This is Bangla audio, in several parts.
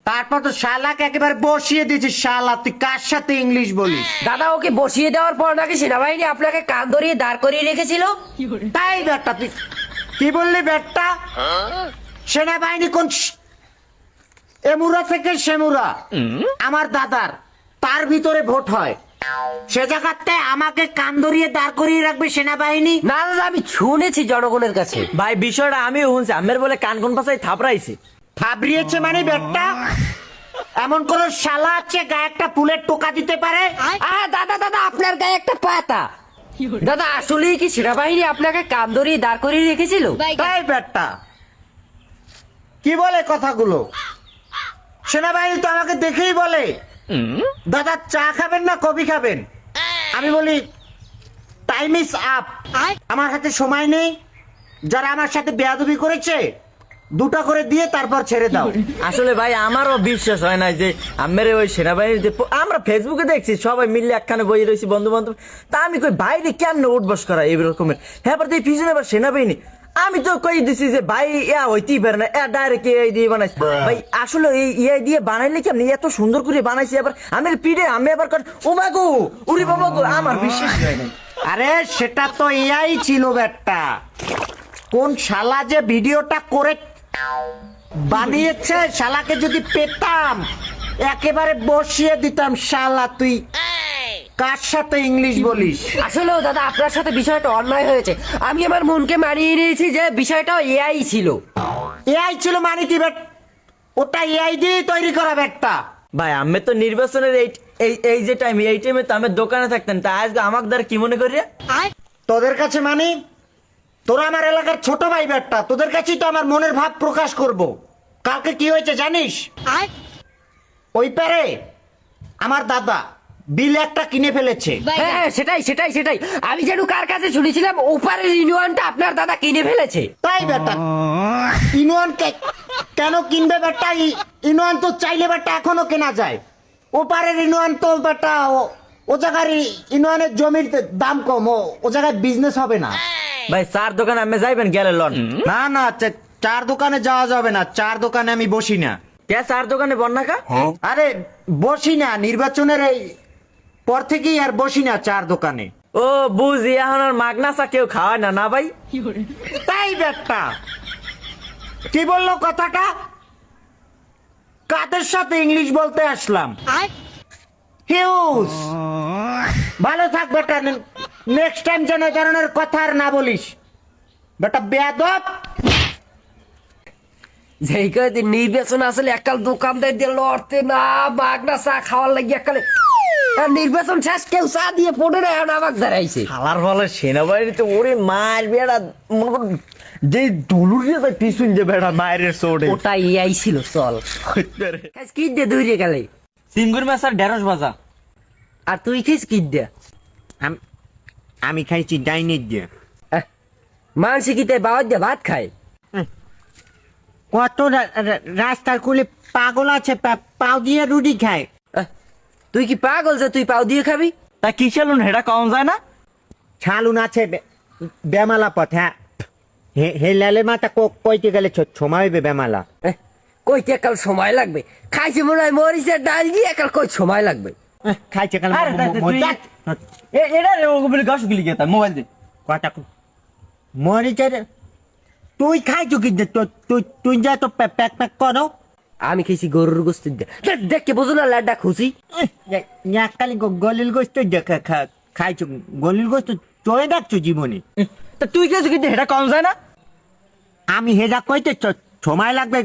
তারপর তো শালাকে একেবারে বসিয়ে দিয়েছিস। শালা তুই কার সাথে ইংলিশ বলিস? দাদা ওকে বসিয়ে দেওয়ার পর নাকি সেনাবাহিনী আপনাকে কান ধরিয়ে দাঁড় করিয়ে রেখেছিল। তাই বেটা তুই কি বললি বেটা? সেনাবাহিনী কোন এমুরা থেকে সেমুরা আমার দাদার, তার ভিতরে ভোট হয়, সে জায়গাতে আমাকে কান ধরিয়ে দাঁড় করিয়ে রাখবে সেনাবাহিনী? না দাদা আমি শুনেছি জনগণের কাছে। ভাই বিষয়টা আমিও শুনছি, আমের বলে কান কোন পাশায় থাপড়াইছে। থাবড়িয়েছে মানে বেটা? এমন কোন শালা আছে গায়ে একটা ফুলের টোকা দিতে পারে? দাদা দাদা আপনার গায়ে একটা পাতা। দাদা আসলেই কি সেনাবাহিনী আপনাকে কান ধরিয়ে দাঁড় করিয়ে রেখেছিল? তাই বেটা কি বলে কথাগুলো? সেনাবাহিনী তো আমাকে দেখেই বলে, দাদা চা খাবেন না কফি খাবেন? আমি বলি টাইম ইজ আপ, আমার হাতে সময় নেই। যারা আমার সাথে বেয়াদবি করেছে দুটা করে দিয়ে তারপর ছেড়ে দাও। আসলে ভাই আমারও বিশ্বাস হয় না যে আমের ওই সেনাবাহিনীর যে আমরা ফেসবুকে দেখছি সবাই মিললে একখানে বই রয়েছি বন্ধু বান্ধব, তা আমি কই বাইরে কেমনে উঠবস করা এই রকমের, হ্যাঁ এই পিছনে আবার সেনাবাহিনী। আমি তো কই দিছি যে ভাই ইয়া হইতেই পারে না, ডাইরেক্ট এই দিয়ে বানাইছে। ভাই আসলে এই ইয়ে দিয়ে বানাইলে কেমনি এত সুন্দর করে বানাইছি, আবার আমের পিঠে আমি আবার ও মাগো উরি বাবা গো, আমার বিশ্বাস হয় না। আরে সেটা তো এআই ছিল বেটা। কোন শালা যে ভিডিওটা করে বানিয়েছে, শালাকে যদি পেতাম একেবারে বসিয়ে দিতাম। শালা তুই কার সাথে ইংলিশ বলিস? আসলেও দাদা আপনার সাথে বিষয়টা অন্যায় হয়েছে। আমি আমার মনকে মানিয়ে নিয়েছি যে বিষয়টা এআই ছিল। এআই ছিল মানে কি বেট? ওটা এআই দিয়ে তৈরি করা বেটটা। ভাই আমি তো নির্বাচনের এই এই এই যে টাইম, এই টাইমে তো আমি দোকানে থাকতেন, তা আজকে আমাকে দ্বারা কি মনে করি? তোদের কাছে মানে তোরা আমার এলাকার ছোট ভাই বেটটা, তোদের কাছেই তো আমার মনের ভাব প্রকাশ করব। কালকে কি হয়েছে জানিস? ওই পারে আমার দাদা বিল একটা কিনে ফেলেছে। হ্যাঁ সেটাই সেটাই সেটাই, আমি যেন কার কাছে শুনেছিলাম ওপারের ইউনিয়নটা আপনার দাদা কিনে ফেলেছে। তাই বেটা ইউনিয়ন কেন কিনবে বেটা? ইউনিয়ন তো চাইলে বেটা এখনো কেনা যায়। ওপারের ইউনিয়ন তো বেটা ও জায়গার ইউনিয়নের জমির দাম কম, ও জায়গায় বিজনেস হবে না। ভাই চার দোকানে আমি যাইবেন গেলে লন? না না চার দোকানে যাওয়া যাবে না, চার দোকানে আমি বসি না। কে চার দোকানে বন্যাকা? আরে বসি না, নির্বাচনের এই পর থেকেই আর বসি না চার দোকানে। ও বুঝি, এখন আর মাগনা চা কেউ খাওয়ায় না, না ভাই? তাই বেটা কি বললো কথাটা? কাদের সাথে ইংলিশ বলতে আসলাম? হিউজ ভালো থাক বেটা, নেক্সট টাইম যেন এই ধরনের কথা আর না বলিস বেটা, বেয়াদব। যেই কয়েকদিন নির্বাচন আসলে একাল দোকানদার দিয়ে লড়তে না বাগনা চা খাওয়ার লাগি একালে, আর নির্বাচন শেষ কেউ চা দিয়ে পড়ে না, এখন আমাকে দাঁড়াইছে। হালার বলে সেনাবাহিনীতে ওরে মার বেড়া মনে কর যে ডলুরিয়ে যায় পিছন যে বেড়া মায়ের সোডে ওটা এআই ছিল। চল কি দিয়ে দৌড়ে গেলে? সিঙ্গুর মাছার ঢেঁড়স ভাজা। আর তুই খিস কি দিয়ে? আমি খাইছি ডাইনির দিয়ে। মাংস কিতে বাওয়ার দিয়ে ভাত খায়? কত রাস্তার কুলে পাগল আছে পাও দিয়ে রুটি খায়। তুই কি পাগল যে তুই পাও দিয়ে খাবি? তা কি চালুন হেটা কম যায় না? ছালুন আছে বেমালা পথ। হ্যাঁ হে লালে মাথা কইতে গেলে সময় হইবে বেমালা। কইতে একাল সময় লাগবে? খাইছি মনে হয় মরিচের ডাল দিয়ে একাল কই সময় লাগবে? খাইছে কাল আরে এটা রে ওগুলো গাছ গুলি গেতা মোবাইল দে কথা মরিচের তুই খাইছো কি? তুই যা তো প্যাক প্যাক করো। আমি খেয়েছি গরুর গোস্ত দিয়ে। দেখকে বুঝো না লাড্ডা খুশি। খালি গলিল গোস্ত খাইছো, গলিল গোস্ত চয়ে দেখছো জীবনে? তা তুই কেছো কিন্তু হেটা কম যায় না? আমি হেজা কইতে সময় লাগবে,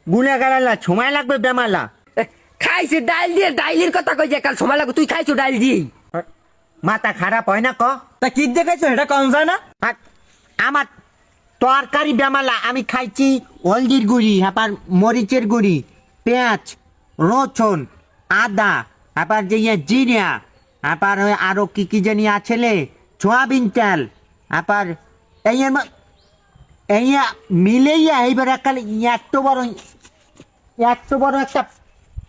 গুনে গেলা সময় লাগবে বেমালা। খাইছি ডাল দিয়ে, ডাইলের কথা কই যে কাল সময় লাগবে, তুই খাইছো ডাল দিয়ে। মাথা খারাপ হয় না ক? তা কি দেখাইছো হেটা কম যায় না? আমার তরকারি বেমালা। আমি খাইছি হলদির গুড়ি, আবার মরিচের গুড়ি, পেঁয়াজ, রসুন, আদা, আবার যে জিরা, আবার আরো কি কি জানি আছে, সোয়াবিন তেল, আবার এই মিলেইয়া এইবার এত বড় একটা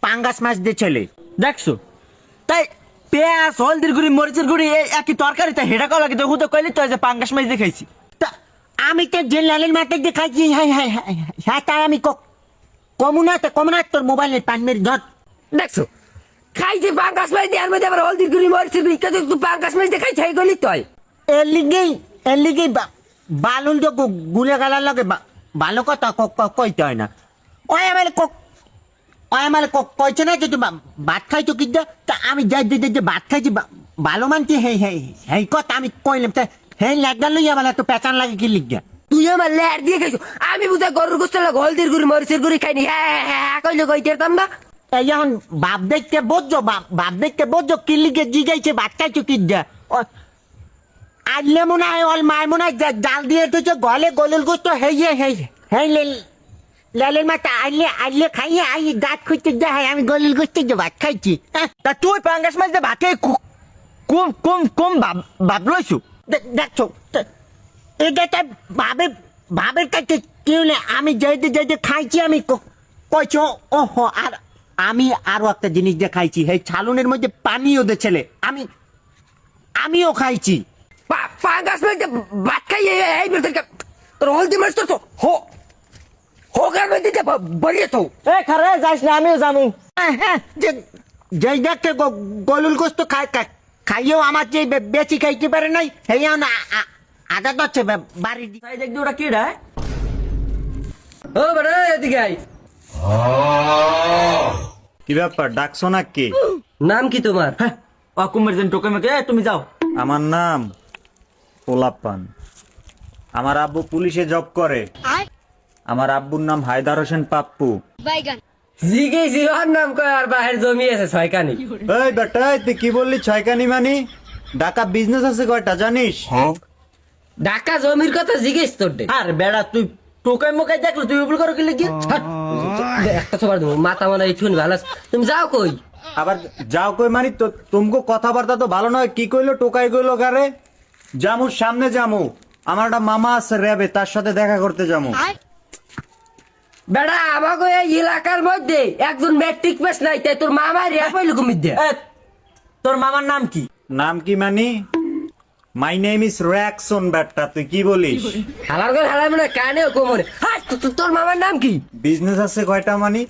পাঙ্গাস মাছ দিয়ে ছেলে দেখছো? তাই পেঁয়াজ হলদির গুড়ি মরিচের গুড়ি একই তরকারি, তাই হেটা কলা কিন্তু তো কইলি তো যে পাঙ্গাস মাছ দিয়ে খাইছি। আমি তো যে লালের মাঠে দিয়ে খাইছি, হ্যাঁ তাই আমি কমুনা তোর মোবাইলে পান মেরে ধর। দেখছো খাইছে পাঙ্কাশ মাছ দিয়ে, আর মধ্যে আবার হলদির গুড়ি মরিচের গুড়ি, কেউ তুই পাঙ্কাশ মাছ দিয়ে খাইছে, গলি তুই এর লিগেই বালুন তো গুলে গালার লাগে ভালো কথা কইতে হয় না। ওই আমার কইছে না যে তুই ভাত খাইছো কি তা আমি যাই যে ভাত খাইছি ভালো মানছি হেই কথা আমি কইলাম তা হেই লাগা লই আমার এত পেছান লাগে কি লিগা। তুই আমার লেয়ার দিয়ে খাইছো, আমি বুঝা গরুর গোস্ত লাগে হলদির গুড়ি মরিচের গুড়ি খাইনি, হ্যাঁ কইলে কইতে পারতাম না। এই এখন বাপ দেখতে বোঝো কি লিগে জিগাইছে ভাত খাইছো কি আইলে মনে হয় ওর মায় মনে হয় জাল দিয়ে তুই গলে গলুল গোস্ত হেই লেলের মাথা আইলে খাইয়ে দাঁত খুঁজতে যাই আমি গলুল গোস্ত ভাত খাইছি। তা তুই পাঙ্গাস মাছ দিয়ে ভাতে কম ভাব লইছু। দেখছো এটা ভাবের কাছে কি হলে আমি যেতে খাইছি আমি কইছি ওহো। আর আমি আরো একটা জিনিস দিয়ে খাইছি, এই ছালুনের মধ্যে পানিও দে ছেলে আমিও খাইছি। পাঙ্কাশ মাছ দিয়ে ভাত খাইয়ে এই বের তোর হলদি মাছ তো হোকার মধ্যে বলিয়ে তো এ খারে যাইস না, আমিও জানু। হ্যাঁ যে দেখে গলুল গোস্ত খাইয়েও আমার যে বেশি খাইতে পারে নাই সেই আদা হচ্ছে বাড়ির তাই দেখবি ওরা কি রে? ও বড় এদিকে আই। কি ব্যাপার ডাকছো না কি? নাম কি তোমার? হ্যাঁ অকুমের যেন টোকে মেকে তুমি যাও। আমার নাম পোলাপান। আমার আব্বু পুলিশে জব করে। আমার আব্বুর নাম হায়দার হোসেন পাপ্পু। জিগে জিওর নাম কয় আর বাহির জমি আছে ছয়কানি। এই বেটা তুই কি বললি ছয়কানি মানি? ঢাকা বিজনেস আছে কয়টা জানিস? ঢাকা জমির কথা জিজ্ঞেস তোর দে। আর বেড়া তুই টোকাই মোকাই দেখলো তুই উপল করো কি লাগি? একটা সবার দেবো মাথা মানে একটুখানি ভালো আছে। তুমি যাও কই? আবার যাও কই মানি তো তুমকো কথাবার্তা তো ভালো নয়। কি কইলো টোকাই কইলো গারে? জামুর সামনে জামু, আমার একটা মামা আছে র্যাবে, তার সাথে দেখা করতে জামু। বেড়া আমাকে এই এলাকার মধ্যে একজন ম্যাট্রিক পাস নাই, তাই তোর মামা রেপ হইল কুমির দে। এ, তোর মামার নাম কি? নাম কি মানি? My name is র্যাকসন। বেটা তুই কি বলিস? হালার করে হালার মানে কানেও কোমরে। হাই তোর মামার নাম কি? বিজনেস আছে কয়টা মানি?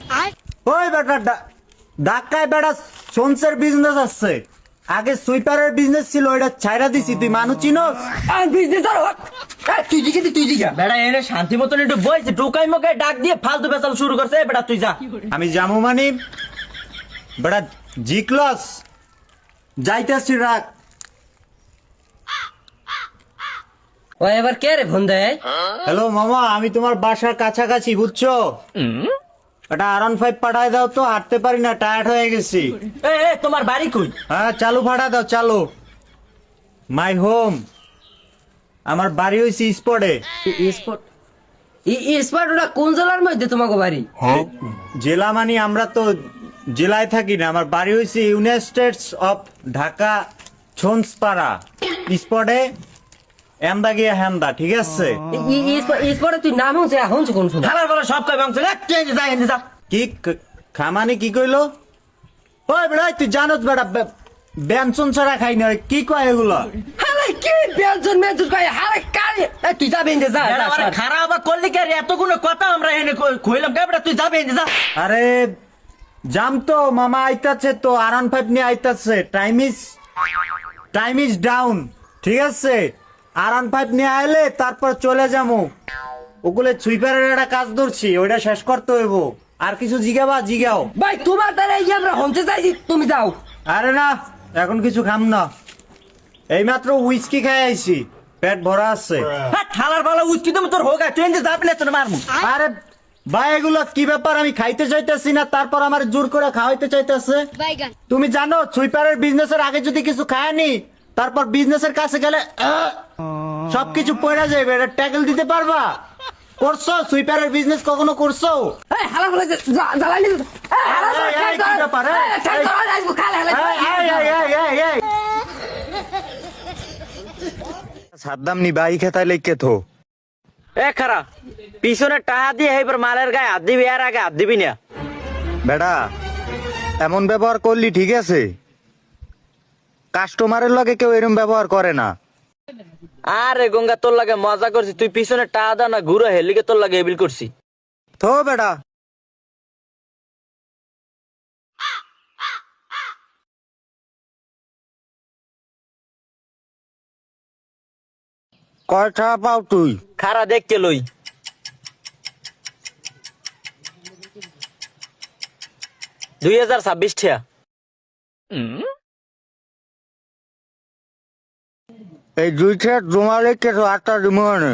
ওই বেটা ঢাকায় বেটা সোনসের বিজনেস আছে। আগে সুইপারের বিজনেস ছিল, ওইটা ছাইরা দিছি। তুই মানুষ চিনোস? আর বিজনেস আর হোক। তুই জিগে তুই জিগা। বেড়া এনে শান্তি মতন একটু বইছে, টোকাই মোকাই ডাক দিয়ে ফালতু পেছাল শুরু করছে। এ বেটা তুই যা। আমি জামু মানি বেটা জি ক্লাস যাইতেছি রাখ। ও এবার কে রে ফোন দেয়? হ্যালো মামা, আমি তোমার বাসার কাছাকাছি বুঝছো? এটা R15 পাঠায় দাও তো, হাঁটতে পারি না, টায়ার্ড হয়ে গেছি। এ তোমার বাড়ি কই? হ্যাঁ চালু ভাড়া দাও চালু। মাই হোম, আমার বাড়ি হয়েছে স্পটে। স্পট স্পট ওটা কোন জেলার মধ্যে তোমাকে বাড়ি? জেলা মানি আমরা তো জেলায় থাকি না, আমার বাড়ি হয়েছে ইউনাইটেড স্টেটস অফ ঢাকা ছন্সপাড়া স্পটে এন্দা গিয়া হেন্দা। ঠিক আছে? স্পটে তুই নাম হচ্ছে এখন কোন সময়? খাবার বলে সব কই বাংছে। তুই যা এনে যা। কি খামানি কি কইলো? ওই বেড়া তুই জানোস বেড়া ব্যঞ্জন ছাড়া খাই না, কি কয় এগুলো? হালে কি বেলজন মেজুর কয় হালে কারে? তুই যাবে ইন্দে যা। বেড়া আরে খারাপ আবার করলি কি? আর এতগুলো কথা আমরা এনে কইলাম কে? বেড়া তুই যাবে এনে যা। আরে জাম তো মামা আইতাছে তো, R15 নিয়ে আইতাছে। Time is down. ঠিক আছে? R15 নিয়ে আইলে তারপর চলে যাবো। ওগুলো সুইপারের একটা কাজ ধরছি, ওইটা শেষ করতে হইব। আর কিছু জিগাও। ভাই তোমার দ্বারা এই আমরা হমতে চাইছি, তুমি যাও। আরে না, এখন কিছু খাম না, এইমাত্র উইস্কি খাই আইছি, পেট ভরা আছে। হ্যাঁ থালার বালা উচকি তুমি তোর হোগা, তুই এনে যাবি না তোর মারমু। আরে ভাই এগুলো কি ব্যাপার? আমি খাইতে চাইতেছি না, তারপর আমার জোর করে খাওয়াইতে চাইতেছে। তুমি জানো সুইপারের বিজনেসের আগে যদি কিছু খায়নি, তারপর বিজনেসের কাছে গেলে সবকিছু পড়া যাবে। এটা ট্যাকল দিতে পারবা? করছো সুইপারের বিজনেস কখনো করছো? এই হালা বলে জ্বালাই নি। এই হালা এই, এই, কি ব্যাপার, এই, এই। সাদ্দাম নি বাই খেতাই লেকে থো। এ খারা পিছনে টাহা দিয়ে এইবার মালের গায়ে হাত দিবি, আর আগে হাত দিবি না। বেটা এমন ব্যবহার করলি ঠিক আছে? কাস্টমারের লগে কেউ এরকম ব্যবহার করে না। আরে গঙ্গা তোর লাগে মজা করছি, তুই পিছনে টাহা দা না ঘুরে হেলিকে তোর লাগে এবিল করছি। তো বেটা কয়টা পাও তুই? খারা দেখকে লই 2026 ঠিয়া। এই দুইটা জমালে কেটে আটটা দিমনে